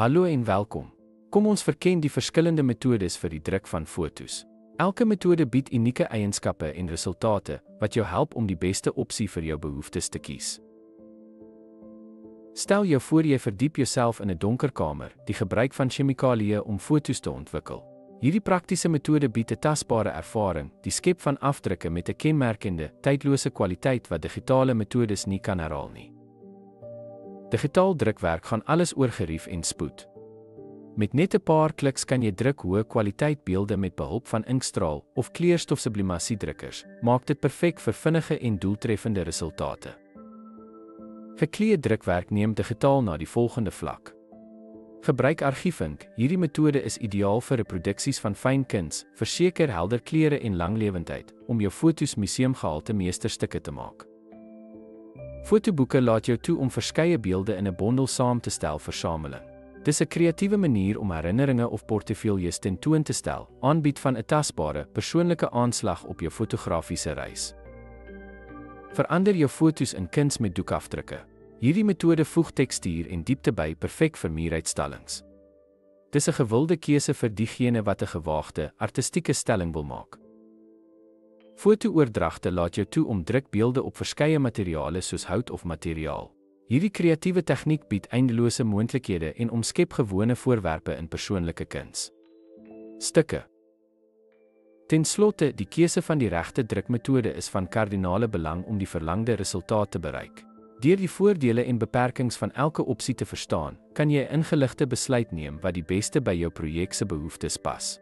Hallo en welkom. Kom ons verken die verskillende metodes vir die druk van fotos. Elke metode bied unieke eienskappe en resultate wat jou help om die beste opsie vir jou behoeftes te kies. Stel jou voor jy verdiep jouself in 'n donker kamer, die gebruik van chemikalieë om fotos te ontwikkel. Hierdie praktiese metode bied 'n tasbare ervaring, die skep van afdrukke met 'n kenmerkende, tydlose kwaliteit wat digitale metodes nie kan herhaal nie. Digitaal drukwerk gaan alles oor gerief en spoed. Met net 'n paar kliks kan jy hoë kwaliteit beelde met behulp van inkstraal of kleurstof-sublimasiedrukkers, maak dit perfek vir vinnige en doeltreffende resultate. Gekleurde drukwerk neem digitaal na die volgende vlak. Gebruik argiefink. Hierdie metode is ideaal vir reproduksies van fyn kuns, verseker helder kleure en langlewendheid, om jou fotos museumgehalte meesterstukke te maak. Fotoboeke laat jou toe om verskeie beelde in 'n bondel saam te stel vir sameling. Dis 'n kreatiewe manier om herinneringe of portefeuilles tentoon te stel, aanbied van 'n tasbare, persoonlike aanslag op jou fotografiese reis. Verander jou fotos in kuns met doekafdrukke. Hierdie metode voeg tekstuur en diepte by, perfek vir muuruitstallings. Dis 'n gewilde keuse vir diegene wat 'n gewaagde, artistieke stelling wil maak. Foto-oordragte laat jou toe om drukbeelde op verskeie materiale soos hout of materiaal. Hierdie kreatiewe tegniek bied eindelose moontlikhede en omskep gewone voorwerpe in persoonlike kuns. Stukke. Ten slotte, die keuse van die regte drukmetode is van kardinale belang om die verlangde resultaat te bereik. Deur die voordele en beperkings van elke opsie te verstaan, kan jy 'n ingeligte besluit neem wat die beste by jou projek se behoeftes pas.